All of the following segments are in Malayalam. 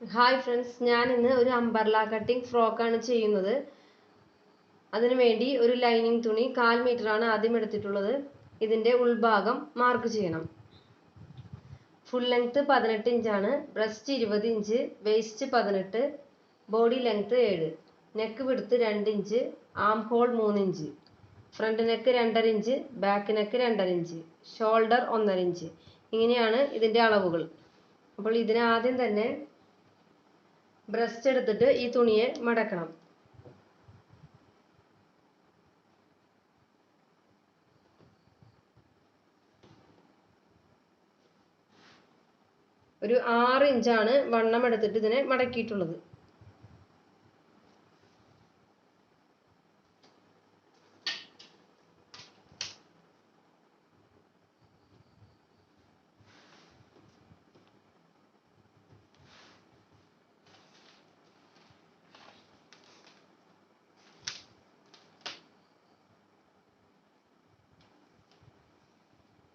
ഹായ് ഫ്രണ്ട്സ്, ഞാൻ ഇന്ന് ഒരു അംബർല കട്ടിംഗ് ഫ്രോക്കാണ് ചെയ്യുന്നത്. അതിനുവേണ്ടി ഒരു ലൈനിങ് തുണി 1/4 മീറ്ററാണ് ആദ്യം എടുത്തിട്ടുള്ളത്. ഇതിൻ്റെ ഉൾഭാഗം മാർക്ക് ചെയ്യണം. ഫുൾ ലെങ്ത് 18 ഇഞ്ചാണ്, breast 20 inch, waist 18, body length 7, neck width 2 inch, arm hole 3 inch, front neck 2.5 inch, back neck 2.5 inch, shoulder 1.5 inch. ഇങ്ങനെയാണ് ഇതിൻ്റെ അളവുകൾ. അപ്പോൾ ഇതിന് ആദ്യം തന്നെ ബ്രസ്റ്റ് എടുത്തിട്ട് ഈ തുണിയെ മടക്കണം. ഒരു 6 ഇഞ്ചാണ് വണ്ണം എടുത്തിട്ട് ഇതിനെ മടക്കിയിട്ടുള്ളത്.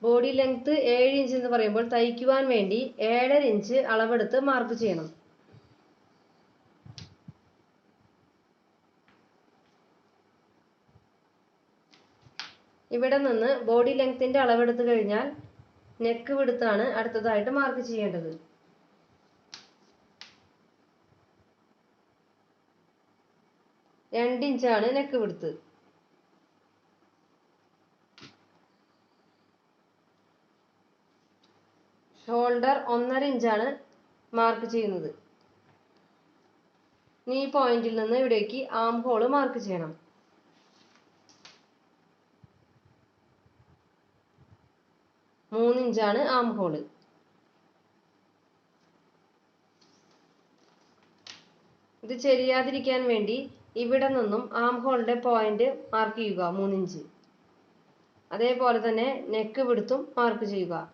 ബോഡി ലെങ്ത് 7 ഇഞ്ച് എന്ന് പറയുമ്പോൾ തയ്ക്കുവാൻ വേണ്ടി 7.5 ഇഞ്ച് അളവെടുത്ത് മാർക്ക് ചെയ്യണം. ഇവിടെ നിന്ന് ബോഡി ലെങ്ത്തിന്റെ അളവെടുത്ത് കഴിഞ്ഞാൽ നെക്ക് വിഡ്ത്താണ് അടുത്തതായിട്ട് മാർക്ക് ചെയ്യേണ്ടത്. 2 ഇഞ്ചാണ് നെക്ക് വിഡ്ത്ത്. ഷോൾഡർ 1.5 ഇഞ്ചാണ് മാർക്ക് ചെയ്യുന്നത്. ഈ പോയിന്റിൽ നിന്ന് ഇവിടേക്ക് ആം ഹോൾ മാർക്ക് ചെയ്യണം. മൂന്ന് ഇഞ്ചാണ് ആം ഹോൾ. ഇത് ചെരിയാതിരിക്കാൻ വേണ്ടി ഇവിടെ നിന്നും ആം ഹോളിന്റെ പോയിന്റ് മാർക്ക് ചെയ്യുക 3 ഇഞ്ച്. അതേപോലെ തന്നെ നെക്ക് വിഡ്ത്തും മാർക്ക് ചെയ്യുക.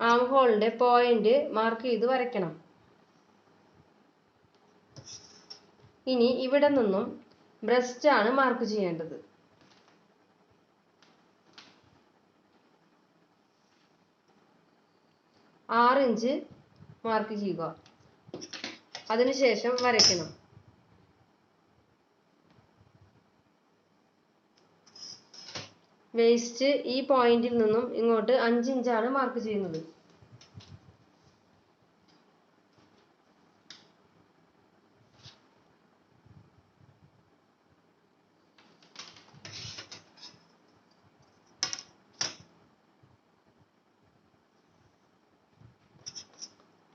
ആം ഹോളിന്റെ പോയിന്റ് മാർക്ക് ചെയ്ത് വരയ്ക്കണം. ഇനി ഇവിടെ നിന്നും ബ്രസ്റ്റ് ആണ് മാർക്ക് ചെയ്യേണ്ടത്. ആറ് ഇഞ്ച് മാർക്ക് ചെയ്യുക. അതിനുശേഷം വരയ്ക്കണം. വേസ്റ്റ് ഈ പോയിന്റിൽ നിന്നും ഇങ്ങോട്ട് 5 ഇഞ്ചാണ് മാർക്ക് ചെയ്യുന്നത്.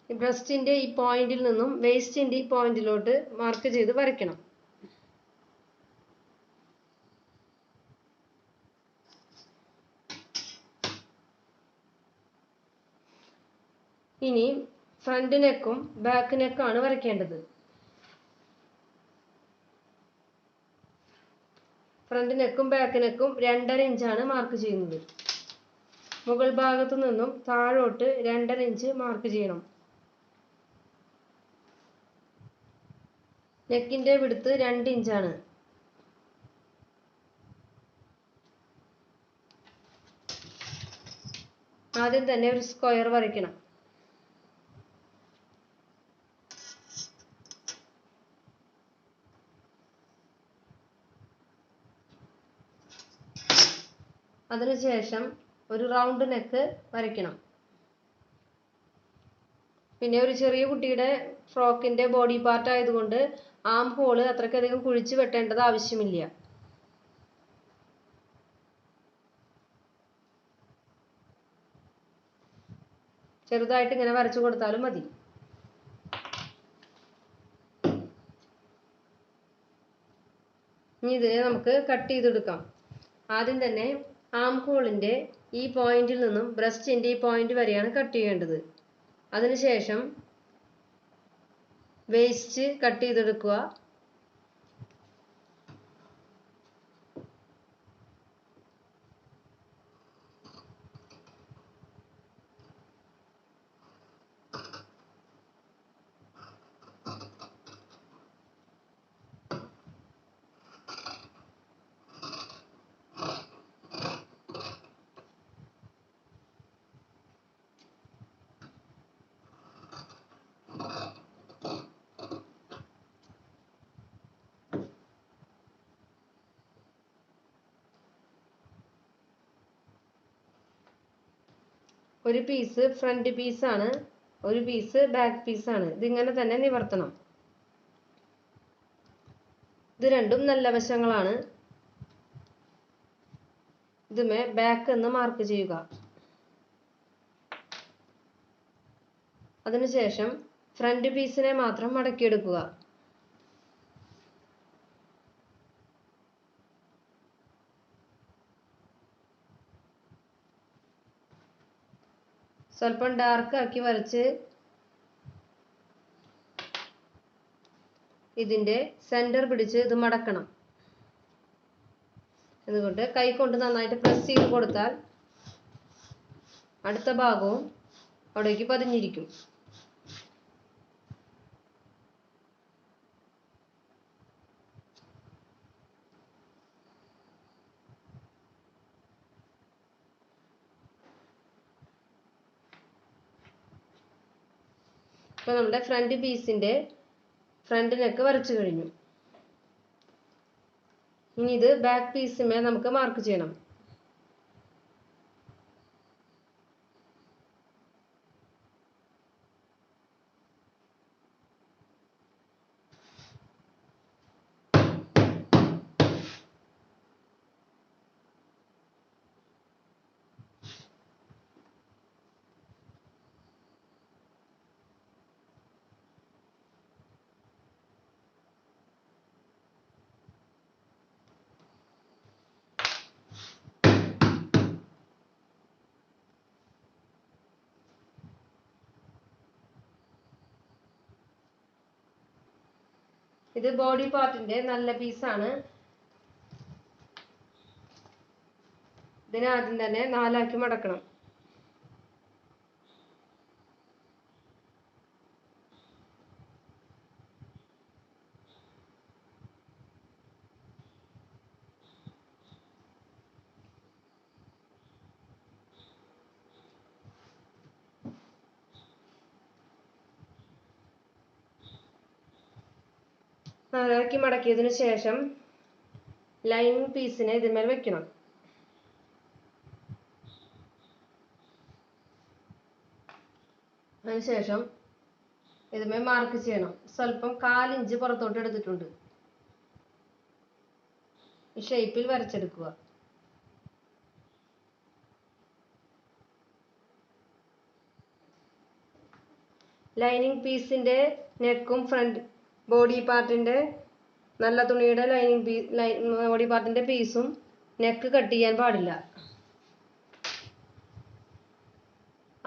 ബ്രസ്റ്റിന്റെ ഈ പോയിന്റിൽ നിന്നും വേസ്റ്റിന്റെ ഈ പോയിന്റിലോട്ട് മാർക്ക് ചെയ്ത് വരയ്ക്കണം. ഇനി ഫ്രണ്ട് നെക്കും ബാക്ക് നെക്കാണ് വരയ്ക്കേണ്ടത്. ഫ്രണ്ട് നെക്കും ബാക്ക് നെക്കും 2.5 ഇഞ്ചാണ് മാർക്ക് ചെയ്യുന്നത്. മുകൾ ഭാഗത്തു നിന്നും താഴോട്ട് 2.5 ഇഞ്ച് മാർക്ക് ചെയ്യണം. നെക്കിന്റെ വിഡ്ത്ത് 2 ഇഞ്ചാണ്. ആദ്യം തന്നെ ഒരു സ്ക്വയർ വരയ്ക്കണം. അതിനുശേഷം ഒരു റൗണ്ട് നെക്ക് വരയ്ക്കണം. പിന്നെ ഒരു ചെറിയ കുട്ടിയുടെ ഫ്രോക്കിന്റെ ബോഡി പാർട്ട് ആയതുകൊണ്ട് ആം ഹോള് അത്രയ്ക്കധികം കുഴിച്ച് വെട്ടേണ്ടത് ആവശ്യമില്ല. ചെറുതായിട്ട് ഇങ്ങനെ വരച്ചു കൊടുത്താലും മതി. ഇനി ഇതിനെ നമുക്ക് കട്ട് ചെയ്തെടുക്കാം. ആദ്യം തന്നെ ആം ഹോളിന്റെ ഈ പോയിന്റിൽ നിന്നും ബ്രസ്റ്റിന്റെ ഈ പോയിന്റ് വരെയാണ് കട്ട് ചെയ്യേണ്ടത്. അതിനുശേഷം വേസ്റ്റ് കട്ട് ചെയ്തെടുക്കുക. ഒരു പീസ് ഫ്രണ്ട് പീസാണ്, ഒരു പീസ് ബാക്ക് പീസാണ്. ഇതിങ്ങനെ തന്നെ നിവർത്തണം. ഇത് രണ്ടും നല്ല വശങ്ങളാണ്. ഇതുമേ ബാക്ക് എന്ന് മാർക്ക് ചെയ്യുക. അതിനുശേഷം ഫ്രണ്ട് പീസിനെ മാത്രം മടക്കിയെടുക്കുക. സ്വല്പം ഡാർക്ക് ആക്കി വരച്ച് ഇതിന്റെ സെന്റർ പിടിച്ച് ഇത് മടക്കണം. അതുകൊണ്ട് കൈ കൊണ്ട് നന്നായിട്ട് പ്രസ് ചെയ്ത് കൊടുത്താൽ അടുത്ത ഭാഗവും അവിടേക്ക് പതിഞ്ഞിരിക്കും. ഇപ്പൊ നമ്മുടെ ഫ്രണ്ട് പീസിന്റെ ഫ്രണ്ട് നെക്ക് വരച്ചു കഴിഞ്ഞു. ഇനി ഇത് ബാക്ക് പീസിന്മേൽ നമുക്ക് മാർക്ക് ചെയ്യണം. ഇത് ബോഡി പാർട്ടിന്റെ നല്ല പീസാണ്. ഇതിനെ ആദ്യം തന്നെ 4 ആക്കി മടക്കണം. നാലാക്കി മടക്കിയതിനു ശേഷം ലൈനിങ് പീസിനെ ഇതിന്മേൽ വെക്കണം. അതിനുശേഷം ഇതിന്മേൽ മാർക്ക് ചെയ്യണം. സ്വല്പം 1/4 ഇഞ്ച് പുറത്തോട്ട് എടുത്തിട്ടുണ്ട്. ഈ ഷേപ്പിൽ വരച്ചെടുക്കുക. ലൈനിങ് പീസിന്റെ നെക്കും ഫ്രണ്ട് ബോഡി പാർട്ടിന്റെ നല്ല തുണിയുടെ ബോഡി പാർട്ടിന്റെ പീസും നെക്ക് കട്ട് ചെയ്യാൻ പാടില്ല.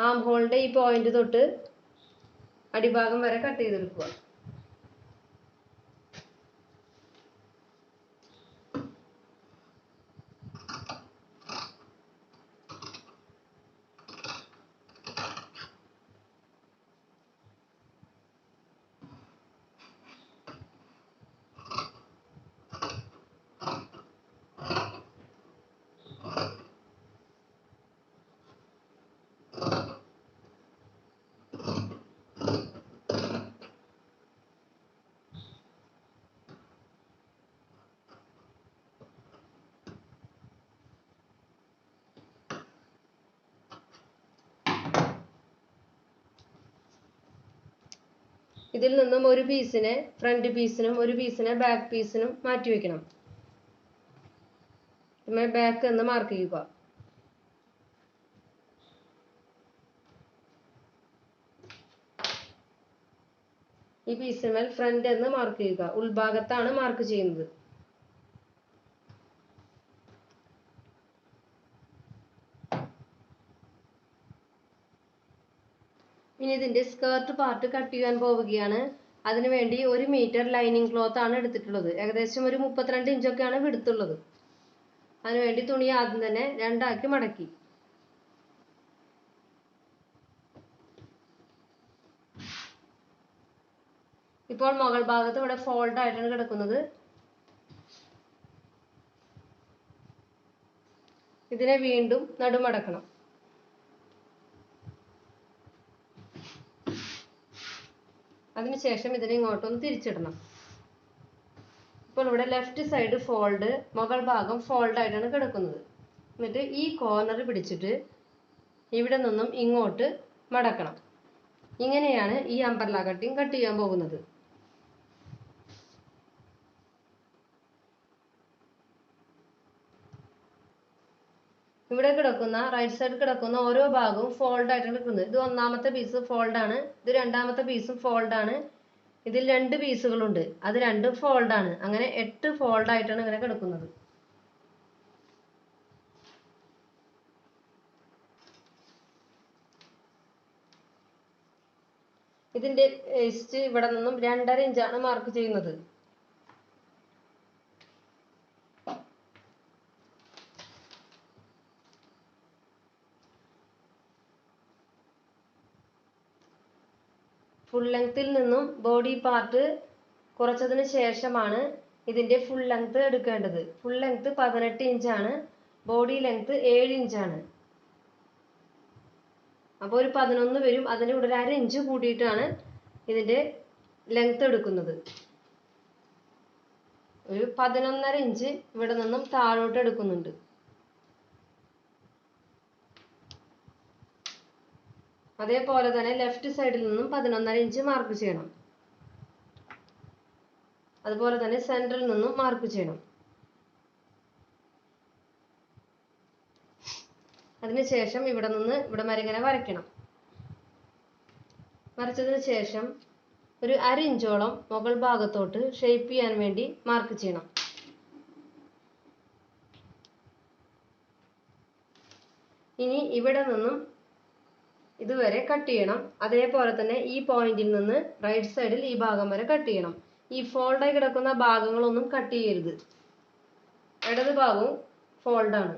ആം ഹോളിന്റെ ഈ പോയിന്റ് തൊട്ട് അടിഭാഗം വരെ കട്ട് ചെയ്തെടുക്കുക. ഇതിൽ നിന്നും ഒരു പീസിനെ ഫ്രണ്ട് പീസിനും ഒരു പീസിനെ ബാക്ക് പീസിനും മാറ്റി വെക്കണം. ബാക്ക് എന്ന് മാർക്ക് ചെയ്യുക. ഈ പീസിന്മേൽ ഫ്രണ്ട് എന്ന് മാർക്ക് ചെയ്യുക. ഉൾഭാഗത്താണ് മാർക്ക് ചെയ്യുന്നത്. ഇനി ഇതിന്റെ സ്കേർട്ട് പാർട്ട് കട്ട് ചെയ്യാൻ പോവുകയാണ്. അതിനുവേണ്ടി 1 മീറ്റർ ലൈനിങ് ക്ലോത്ത് ആണ് എടുത്തിട്ടുള്ളത്. ഏകദേശം ഒരു 32 ഇഞ്ചൊക്കെയാണ് വിടുത്തുള്ളത്. അതിനുവേണ്ടി തുണി ആദ്യം തന്നെ രണ്ടാക്കി മടക്കി. ഇപ്പോൾ മുകൾ ഭാഗത്ത് ഇവിടെ ഫോൾഡ് ആയിട്ടാണ് കിടക്കുന്നത്. ഇതിനെ വീണ്ടും നടുമടക്കണം. അതിനുശേഷം ഇതിനെ ഇങ്ങോട്ടൊന്ന് തിരിച്ചിടണം. ഇപ്പോൾ ഇവിടെ ലെഫ്റ്റ് സൈഡ് ഫോൾഡ്, മുകൾ ഭാഗം ഫോൾഡ് ആയിട്ടാണ് കിടക്കുന്നത്. എന്നിട്ട് ഈ കോർണർ പിടിച്ചിട്ട് ഇവിടെ നിന്നും ഇങ്ങോട്ട് മടക്കണം. ഇങ്ങനെയാണ് ഈ അംബ്രല്ല കട്ടിങ് കട്ട് ചെയ്യാൻ പോകുന്നത്. ഇവിടെ കിടക്കുന്ന റൈറ്റ് സൈഡ് കിടക്കുന്ന ഓരോ ഭാഗവും ഫോൾഡ് ആയിട്ടാണ് കിടക്കുന്നത്. ഇത് ഒന്നാമത്തെ പീസ് ഫോൾഡ് ആണ്, ഇത് രണ്ടാമത്തെ പീസും ഫോൾഡ് ആണ്, ഇതിൽ 2 പീസുകളുണ്ട്, അത് രണ്ടും ഫോൾഡ് ആണ്. അങ്ങനെ 8 ഫോൾഡ് ആയിട്ടാണ് ഇങ്ങനെ കിടക്കുന്നത്. ഇതിന്റെ വേസ്റ്റ് ഇവിടെ നിന്നും 2.5 ഇഞ്ചാണ് മാർക്ക് ചെയ്യുന്നത്. ഫുൾ ലെങ്ത്തിൽ നിന്നും ബോഡി പാർട്ട് കുറച്ചതിന് ശേഷമാണ് ഇതിന്റെ ഫുൾ ലെങ്ത് എടുക്കേണ്ടത്. ഫുൾ ലെങ്ത് 18 ഇഞ്ചാണ്, ബോഡി ലെങ്ത് 7 ഇഞ്ചാണ്. അപ്പോൾ ഒരു 11 വരും. അതിൻ്റെ കൂടെ ഒരു 1/2 ഇഞ്ച് കൂട്ടിയിട്ടാണ് ഇതിന്റെ ലെങ്ത് എടുക്കുന്നത്. ഒരു 11.5 ഇഞ്ച് ഇവിടെ നിന്നും താഴോട്ട് എടുക്കുന്നുണ്ട്. അതേപോലെ തന്നെ ലെഫ്റ്റ് സൈഡിൽ നിന്നും 11.5 ഇഞ്ച് മാർക്ക് ചെയ്യണം. അതുപോലെ തന്നെ സെൻട്രൽ നിന്നും മാർക്ക് ചെയ്യണം. അതിനുശേഷം ഇവിടെ നിന്ന് ഇവിടെ വരെ ഇങ്ങനെ വരയ്ക്കണം. വരച്ചതിന് ശേഷം ഒരു 1/2 ഇഞ്ചോളം മുകൾ ഭാഗത്തോട്ട് ഷേപ്പ് ചെയ്യാൻ വേണ്ടി മാർക്ക് ചെയ്യണം. ഇനി ഇവിടെ നിന്നും ഇതുവരെ കട്ട് ചെയ്യണം. അതേപോലെ തന്നെ ഈ പോയിന്റിൽ നിന്ന് റൈറ്റ് സൈഡിൽ ഈ ഭാഗം വരെ കട്ട് ചെയ്യണം. ഈ ഫോൾഡായി കിടക്കുന്ന ഭാഗങ്ങളൊന്നും കട്ട് ചെയ്യരുത്. ഇടത് ഭാഗവും ഫോൾഡാണ്.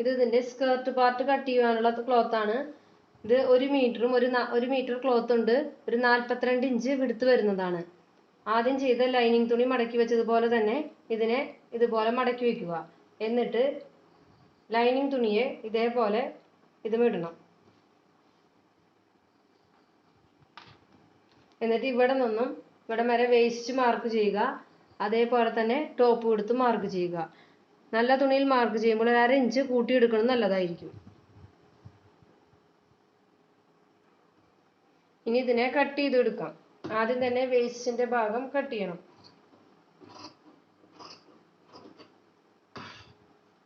ഇത് ഇതിന്റെ സ്കേർട്ട് പാർട്ട് കട്ട് ചെയ്യാനുള്ള ക്ലോത്ത് ആണ്. ഇത് 1 മീറ്ററും 1 മീറ്റർ ക്ലോത്ത് ഉണ്ട്. ഒരു 42 ഇഞ്ച് വിടുത്ത് വരുന്നതാണ്. ആദ്യം ചെയ്ത ലൈനിങ് തുണി മടക്കി വെച്ചതുപോലെ തന്നെ ഇതിനെ ഇതുപോലെ മടക്കി വെക്കുക. എന്നിട്ട് ലൈനിങ് തുണിയെ ഇതേപോലെ ഇതും ഇടണം. എന്നിട്ട് ഇവിടെ നിന്നും ഇവിടെ വരെ വേസ്റ്റ് മാർക്ക് ചെയ്യുക. അതേപോലെ തന്നെ ടോപ്പ് വിടുത്ത് മാർക്ക് ചെയ്യുക. നല്ല തുണിയിൽ മാർക്ക് ചെയ്യുമ്പോൾ 1/2 ഇഞ്ച് കൂട്ടിയെടുക്കണം, നല്ലതായിരിക്കും. ഇനി ഇതിനെ കട്ട് ചെയ്തെടുക്കാം. ആദ്യം തന്നെ വേസ്റ്റിന്റെ ഭാഗം കട്ട് ചെയ്യണം.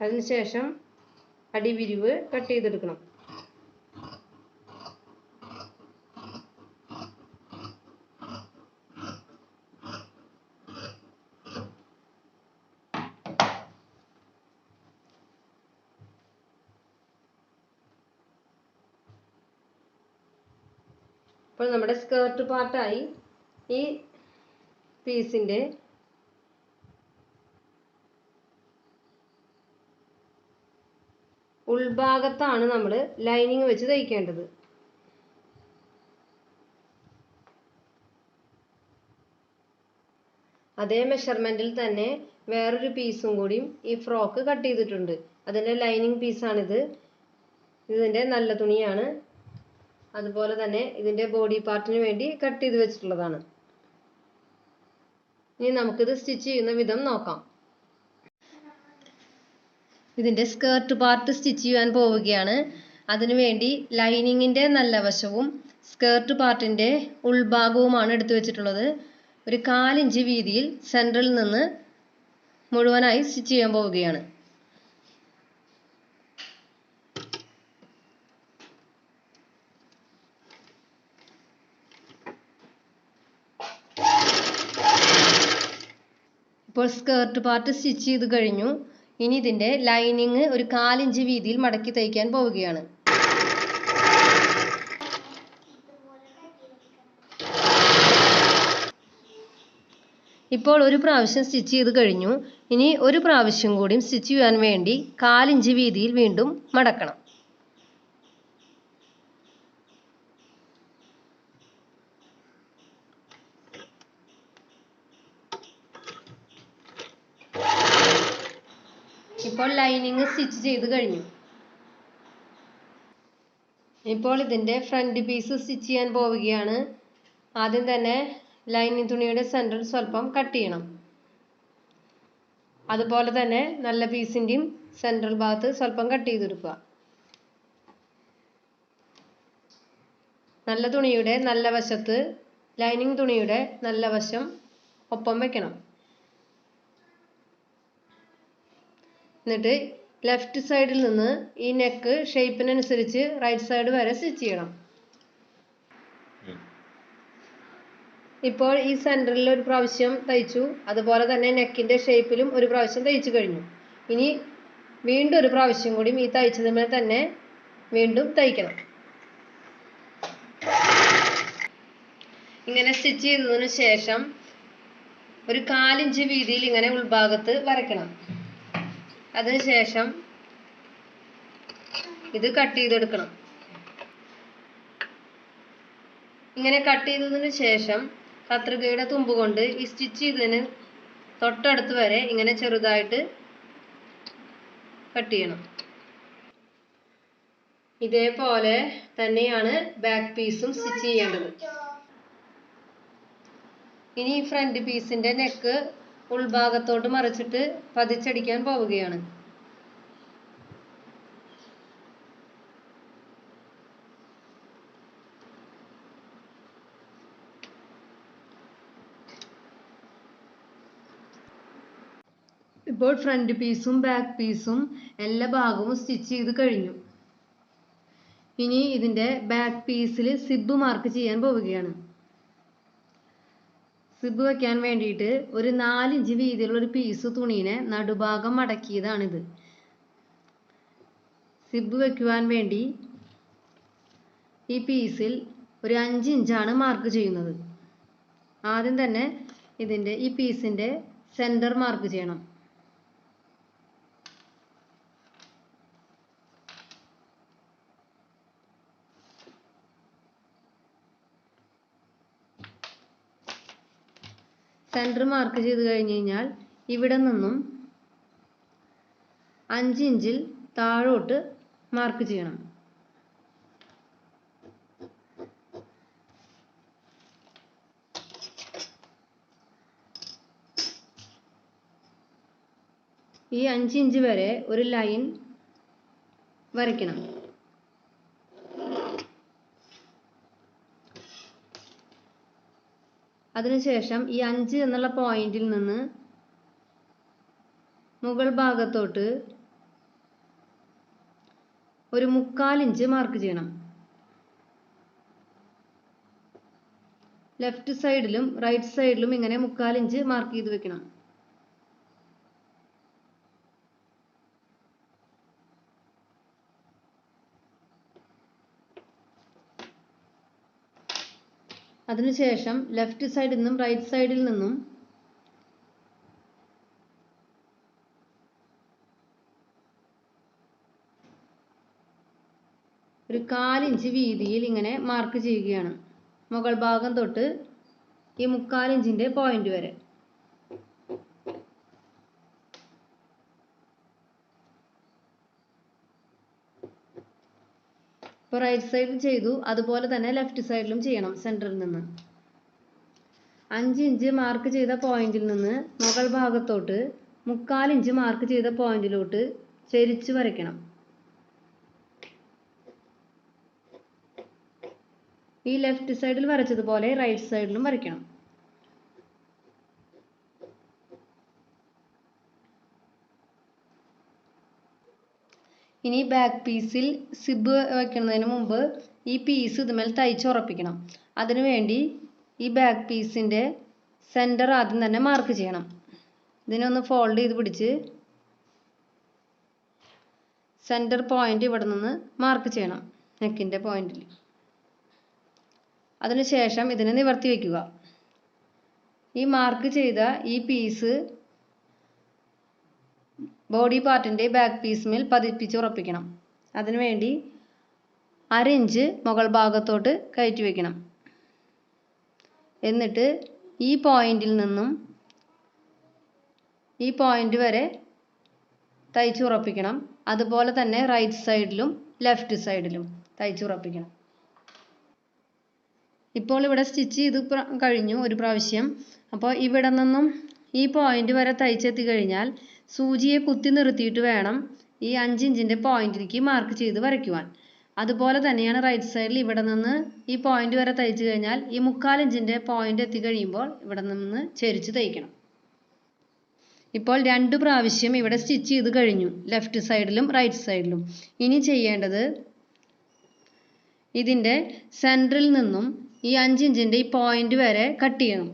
അതിനുശേഷം അടിവിരിവ് കട്ട് ചെയ്തെടുക്കണം. അപ്പോൾ നമ്മുടെ സ്കേർട്ട് പാർട്ടായി. ഈ പീസിന്റെ ഉൾഭാഗത്താണ് നമ്മൾ ലൈനിങ് വെച്ച് തയ്ക്കേണ്ടത്. അതേ മെഷർമെന്റിൽ തന്നെ വേറൊരു പീസും കൂടിയും ഈ ഫ്രോക്ക് കട്ട് ചെയ്തിട്ടുണ്ട്. അതിന്റെ ലൈനിങ് പീസാണിത്. ഇതിന്റെ നല്ല തുണിയാണ്. അതുപോലെ തന്നെ ഇതിന്റെ ബോഡി പാർട്ടിന് വേണ്ടി കട്ട് ചെയ്ത് വെച്ചിട്ടുള്ളതാണ്. ഇനി നമുക്കിത് സ്റ്റിച്ച് ചെയ്യുന്ന വിധം നോക്കാം. ഇതിന്റെ സ്കേർട്ട് പാർട്ട് സ്റ്റിച്ച് ചെയ്യാൻ പോവുകയാണ്. അതിനുവേണ്ടി ലൈനിങ്ങിന്റെ നല്ല വശവും സ്കേർട്ട് പാർട്ടിന്റെ ഉൾഭാഗവുമാണ് എടുത്തു വെച്ചിട്ടുള്ളത്. ഒരു 1/4 ഇഞ്ച് വീതിയിൽ സെൻട്രൽ നിന്ന് മുഴുവനായി സ്റ്റിച്ച് ചെയ്യാൻ പോവുകയാണ്. ഇപ്പോൾ സ്കേർട്ട് പാർട്ട് സ്റ്റിച്ച് ചെയ്ത് കഴിഞ്ഞു. ഇനി ഇതിൻ്റെ ലൈനിങ് ഒരു 4 ഇഞ്ച് വീതിയിൽ മടക്കി തയ്ക്കാൻ പോവുകയാണ്. ഇപ്പോൾ ഒരു പ്രാവശ്യം സ്റ്റിച്ച് ചെയ്ത് കഴിഞ്ഞു. ഇനി ഒരു പ്രാവശ്യം കൂടി സ്റ്റിച്ച് ചെയ്യാൻ വേണ്ടി 4 ഇഞ്ച് വീതിയിൽ വീണ്ടും മടക്കണം. ഇപ്പോൾ ലൈനിങ് സ്റ്റിച്ച് ചെയ്ത് കഴിഞ്ഞു. ഇപ്പോൾ ഇതിൻ്റെ ഫ്രണ്ട് പീസ് സ്റ്റിച്ച് ചെയ്യാൻ പോവുകയാണ്. ആദ്യം തന്നെ ലൈനിങ് തുണിയുടെ സെൻറ്റർ സ്വല്പം കട്ട് ചെയ്യണം. അതുപോലെ തന്നെ നല്ല പീസിൻ്റെയും സെൻട്രൽ ഭാഗത്ത് സ്വല്പം കട്ട് ചെയ്തെടുക്കുക. നല്ല തുണിയുടെ നല്ല വശത്ത് ലൈനിങ് തുണിയുടെ നല്ല വശം ഒപ്പം വെക്കണം. എന്നിട്ട് ലെഫ്റ്റ് സൈഡിൽ നിന്ന് ഈ നെക്ക് ഷേപ്പിനനുസരിച്ച് റൈറ്റ് സൈഡ് വരെ സ്റ്റിച്ച് ചെയ്യണം. ഇപ്പോൾ ഈ സെൻറ്ററിൽ ഒരു പ്രാവശ്യം തയ്ച്ചു. അതുപോലെ തന്നെ നെക്കിൻ്റെ ഷേപ്പിലും ഒരു പ്രാവശ്യം തയ്ച്ചു കഴിഞ്ഞു. ഇനി വീണ്ടും ഒരു പ്രാവശ്യം കൂടി ഈ തയ്ച്ചതുമേൽ തന്നെ വീണ്ടും തയ്ക്കണം. ഇങ്ങനെ സ്റ്റിച്ച് ചെയ്തതിനു ശേഷം ഒരു 4 ഇഞ്ച് വീതിയിൽ ഇങ്ങനെ ഉൾഭാഗത്ത് വരയ്ക്കണം. അതിനുശേഷം ഇത് കട്ട് ചെയ്തെടുക്കണം. ഇങ്ങനെ കട്ട് ചെയ്തതിനു ശേഷം കത്രികയുടെ തുമ്പ് കൊണ്ട് ഈ സ്റ്റിച്ച് ചെയ്തതിന് തൊട്ടടുത്ത് വരെ ഇങ്ങനെ ചെറുതായിട്ട് കട്ട് ചെയ്യണം. ഇതേപോലെ തന്നെയാണ് ബാക്ക് പീസും സ്റ്റിച്ച് ചെയ്യേണ്ടത്. ഇനി ഫ്രണ്ട് പീസിന്റെ നെക്ക് ഉൾഭാഗത്തോട്ട് മറിച്ചിട്ട് പതിച്ചടിക്കാൻ പോവുകയാണ്. ഇപ്പോൾ ഫ്രണ്ട് പീസും ബാക്ക് പീസും എല്ലാ ഭാഗവും സ്റ്റിച്ച് ചെയ്ത് കഴിഞ്ഞു. ഇനി ഇതിൻ്റെ ബാക്ക് പീസിൽ സിബ് മാർക്ക് ചെയ്യാൻ പോവുകയാണ്. സിബ് വെക്കാൻ വേണ്ടിയിട്ട് ഒരു 4 ഇഞ്ച് വീതിയിലുള്ള ഒരു പീസ് തുണീനെ നടുഭാഗം മടക്കിയതാണിത്. സിബ് വെക്കുവാൻ വേണ്ടി ഈ പീസിൽ ഒരു 5 ഇഞ്ചാണ് മാർക്ക് ചെയ്യുന്നത്. ആദ്യം തന്നെ ഇതിൻ്റെ ഈ പീസിൻ്റെ സെൻറ്റർ മാർക്ക് ചെയ്യണം. സെൻറ്റർ മാർക്ക് ചെയ്ത് കഴിഞ്ഞ് കഴിഞ്ഞാൽ ഇവിടെ നിന്നും 5 ഇഞ്ചിൽ താഴോട്ട് മാർക്ക് ചെയ്യണം. ഈ 5 ഇഞ്ച് വരെ ഒരു ലൈൻ വരയ്ക്കണം. അതിനുശേഷം ഈ 5 എന്നുള്ള പോയിന്റിൽ നിന്ന് മുകൾ ഭാഗത്തോട്ട് ഒരു 3/4 ഇഞ്ച് മാർക്ക് ചെയ്യണം. ലെഫ്റ്റ് സൈഡിലും റൈറ്റ് സൈഡിലും ഇങ്ങനെ 3/4 ഇഞ്ച് മാർക്ക് ചെയ്ത് വെക്കണം. അതിനുശേഷം ലെഫ്റ്റ് സൈഡിൽ നിന്നും റൈറ്റ് സൈഡിൽ നിന്നും ഒരു 1/4 ഇഞ്ച് വീതിയിൽ ഇങ്ങനെ മാർക്ക് ചെയ്യുകയാണ്. മുകൾ ഭാഗം തൊട്ട് ഈ 3/4 ഇഞ്ചിൻ്റെ പോയിന്റ് വരെ. ഇപ്പോൾ റൈറ്റ് സൈഡിൽ ചെയ്തു, അതുപോലെ തന്നെ ലെഫ്റ്റ് സൈഡിലും ചെയ്യണം. സെൻറ്ററിൽ നിന്ന് 5 ഇഞ്ച് മാർക്ക് ചെയ്ത പോയിന്റിൽ നിന്ന് മുകൾ ഭാഗത്തോട്ട് 3/4 ഇഞ്ച് മാർക്ക് ചെയ്ത പോയിന്റിലോട്ട് ചെരിച്ച് വരയ്ക്കണം. ഈ ലെഫ്റ്റ് സൈഡിൽ വരച്ചതുപോലെ റൈറ്റ് സൈഡിലും വരയ്ക്കണം. ഇനി ബാക്ക് പീസിൽ സിബ് വയ്ക്കുന്നതിന് മുമ്പ് ഈ പീസ് ഇതുമേൽ തയ്ച്ചുറപ്പിക്കണം. അതിനുവേണ്ടി ഈ ബാക്ക് പീസിൻ്റെ സെൻറ്റർ ആദ്യം തന്നെ മാർക്ക് ചെയ്യണം. ഇതിനൊന്ന് ഫോൾഡ് ചെയ്ത് പിടിച്ച് സെൻറ്റർ പോയിന്റ് ഇവിടെ നിന്ന് മാർക്ക് ചെയ്യണം, നെക്കിൻ്റെ പോയിന്റിൽ. അതിനുശേഷം ഇതിനെ നിവർത്തി വയ്ക്കുക. ഈ മാർക്ക് ചെയ്ത ഈ പീസ് ബോഡി പാർട്ടിൻ്റെ ബാക്ക് പീസിന്മേൽ പതിപ്പിച്ച് ഉറപ്പിക്കണം. അതിനുവേണ്ടി 1/2 ഇഞ്ച് മുകൾ ഭാഗത്തോട്ട് കയറ്റി വയ്ക്കണം. എന്നിട്ട് ഈ പോയിന്റിൽ നിന്നും ഈ പോയിന്റ് വരെ തയ്ച്ചുറപ്പിക്കണം. അതുപോലെ തന്നെ റൈറ്റ് സൈഡിലും ലെഫ്റ്റ് സൈഡിലും തയ്ച്ചുറപ്പിക്കണം. ഇപ്പോൾ ഇവിടെ സ്റ്റിച്ച് ചെയ്ത് കഴിഞ്ഞു ഒരു പ്രാവശ്യം. അപ്പോൾ ഇവിടെ നിന്നും ഈ പോയിന്റ് വരെ തയ്ച്ചെത്തി കഴിഞ്ഞാൽ സൂചിയെ കുത്തി നിർത്തിയിട്ട് വേണം ഈ 5 ഇഞ്ചിൻ്റെ പോയിന്റിലേക്ക് മാർക്ക് ചെയ്ത് വരയ്ക്കുവാൻ. അതുപോലെ തന്നെയാണ് റൈറ്റ് സൈഡിൽ ഇവിടെ നിന്ന് ഈ പോയിന്റ് വരെ തയ്ച്ചു കഴിഞ്ഞാൽ ഈ 3/4 ഇഞ്ചിൻ്റെ പോയിന്റ് എത്തി കഴിയുമ്പോൾ ഇവിടെ നിന്ന് ചെരിച്ച് തയ്ക്കണം. ഇപ്പോൾ 2 പ്രാവശ്യം ഇവിടെ സ്റ്റിച്ച് ചെയ്ത് കഴിഞ്ഞു, ലെഫ്റ്റ് സൈഡിലും റൈറ്റ് സൈഡിലും. ഇനി ചെയ്യേണ്ടത് ഇതിൻ്റെ സെൻറ്ററിൽ നിന്നും ഈ 5 ഇഞ്ചിൻ്റെ ഈ പോയിന്റ് വരെ കട്ട് ചെയ്യണം.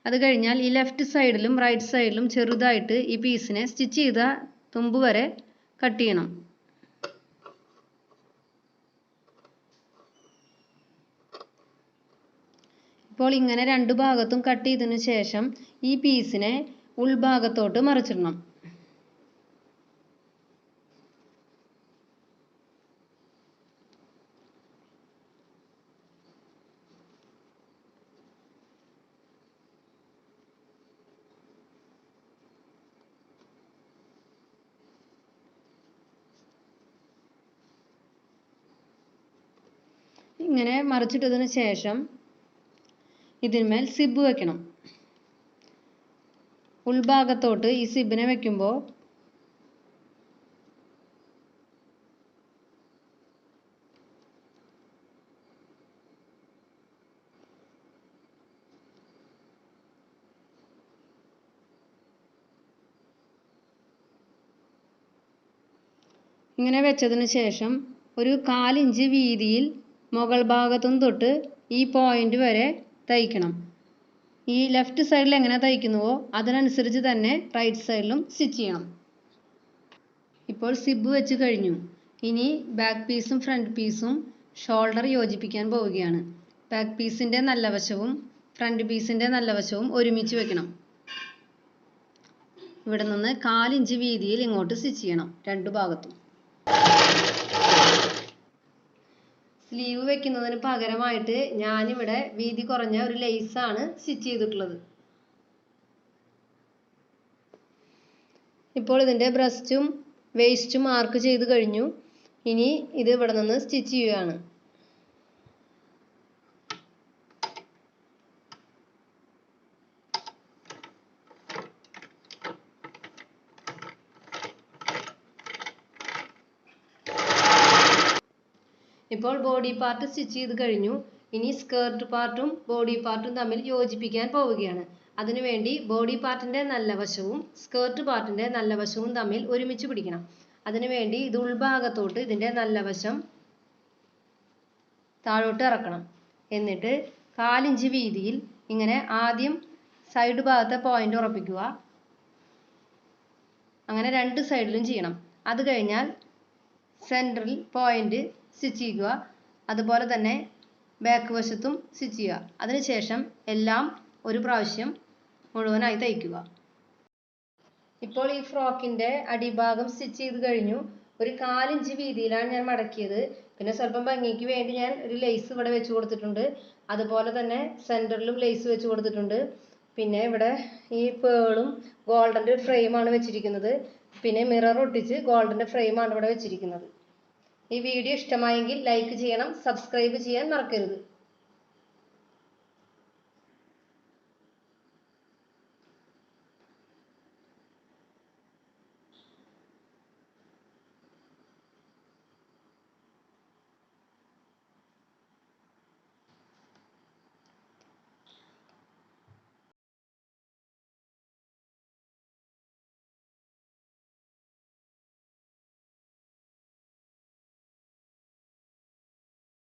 അത് കഴിഞ്ഞാൽ ഈ ലെഫ്റ്റ് സൈഡിലും റൈറ്റ് സൈഡിലും ചെറുതായിട്ട് ഈ പീസിനെ സ്റ്റിച്ച് ചെയ്ത തുമ്പ് വരെ കട്ട് ചെയ്യണം. ഇപ്പോൾ ഇങ്ങനെ 2 ഭാഗത്തും കട്ട് ചെയ്തതിനു ശേഷം ഈ പീസിനെ ഉൾഭാഗത്തോട്ട് മറിച്ചിടണം. ഇങ്ങനെ മറിച്ചിട്ടതിന് ശേഷം ഇതിന്മേൽ സിബ് വെക്കണം. ഉൾഭാഗത്തോട്ട് ഈ സിബിനെ വെക്കുമ്പോൾ ഇങ്ങനെ വെച്ചതിന് ശേഷം ഒരു 1/4 ഇഞ്ച് വീതിയിൽ മുകൾ ഭാഗത്തും തൊട്ട് ഈ പോയിന്റ് വരെ തയ്ക്കണം. ഈ ലെഫ്റ്റ് സൈഡിൽ എങ്ങനെ തയ്ക്കുന്നുവോ അതിനനുസരിച്ച് തന്നെ റൈറ്റ് സൈഡിലും സ്റ്റിച്ച് ചെയ്യണം. ഇപ്പോൾ സിബ് വെച്ച് കഴിഞ്ഞു. ഇനി ബാക്ക് പീസും ഫ്രണ്ട് പീസും ഷോൾഡർ യോജിപ്പിക്കാൻ പോവുകയാണ്. ബാക്ക് പീസിൻ്റെ നല്ല വശവും ഫ്രണ്ട് പീസിൻ്റെ നല്ല വശവും ഒരുമിച്ച് വെക്കണം. ഇവിടെ നിന്ന് 1/4 ഇഞ്ച് വീതിയിൽ ഇങ്ങോട്ട് സ്റ്റിച്ച് ചെയ്യണം 2 ഭാഗത്തും. സ്ലീവ് വെക്കുന്നതിന് പകരമായിട്ട് ഞാനിവിടെ വീതി കുറഞ്ഞ ഒരു ലേസാണ് സ്റ്റിച്ച് ചെയ്തിട്ടുള്ളത്. ഇപ്പോൾ ഇതിൻ്റെ ബ്രസ്റ്റും വേസ്റ്റും മാർക്ക് ചെയ്ത് കഴിഞ്ഞു. ഇനി ഇത് ഇവിടെ നിന്ന് സ്റ്റിച്ച് ചെയ്യുകയാണ്. ഇപ്പോൾ ബോഡി പാർട്ട് സ്റ്റിച്ച് ചെയ്ത് കഴിഞ്ഞു. ഇനി സ്കേർട്ട് പാർട്ടും ബോഡി പാർട്ടും തമ്മിൽ യോജിപ്പിക്കാൻ പോവുകയാണ്. അതിനുവേണ്ടി ബോഡി പാർട്ടിൻ്റെ നല്ല വശവും സ്കേർട്ട് പാർട്ടിൻ്റെ നല്ല വശവും തമ്മിൽ ഒരുമിച്ച് പിടിക്കണം. അതിനുവേണ്ടി ഇത് ഉൾഭാഗത്തോട്ട് ഇതിൻ്റെ നല്ല വശം താഴോട്ട് ഇറക്കണം. എന്നിട്ട് 1/4 ഇഞ്ച് വീതിയിൽ ഇങ്ങനെ ആദ്യം സൈഡ് ഭാഗത്തെ പോയിന്റ് ഉറപ്പിക്കുക. അങ്ങനെ 2 സൈഡിലും ചെയ്യണം. അത് കഴിഞ്ഞാൽ സെൻറ്ററിൽ പോയിന്റ് സ്റ്റിച്ച് ചെയ്യുക. അതുപോലെ തന്നെ ബാക്ക് വശത്തും സ്റ്റിച്ച് ചെയ്യുക. അതിനുശേഷം എല്ലാം ഒരു പ്രാവശ്യം മുഴുവനായി തയ്ക്കുക. ഇപ്പോൾ ഈ ഫ്രോക്കിൻ്റെ അടിഭാഗം സ്റ്റിച്ച് ചെയ്ത് കഴിഞ്ഞു. ഒരു 1/4 ഇഞ്ച് വീതിയിലാണ് ഞാൻ മടക്കിയത്. പിന്നെ സ്വല്പം ഭംഗിക്ക് വേണ്ടി ഞാൻ ഒരു ലേസ് ഇവിടെ വെച്ച് കൊടുത്തിട്ടുണ്ട്. അതുപോലെ തന്നെ സെൻറ്ററിലും ലേസ് വെച്ച് കൊടുത്തിട്ടുണ്ട്. പിന്നെ ഇവിടെ ഈ പേളും ഗോൾഡൻ്റെ ഫ്രെയിമാണ് വെച്ചിരിക്കുന്നത്. പിന്നെ മിറർ ഒട്ടിച്ച് ഗോൾഡൻ്റെ ഫ്രെയിമാണ് ഇവിടെ വെച്ചിരിക്കുന്നത്. ഈ വീഡിയോ ഇഷ്ടമായെങ്കിൽ ലൈക്ക് ചെയ്യണം, സബ്സ്ക്രൈബ് ചെയ്യാൻ മറക്കരുത്.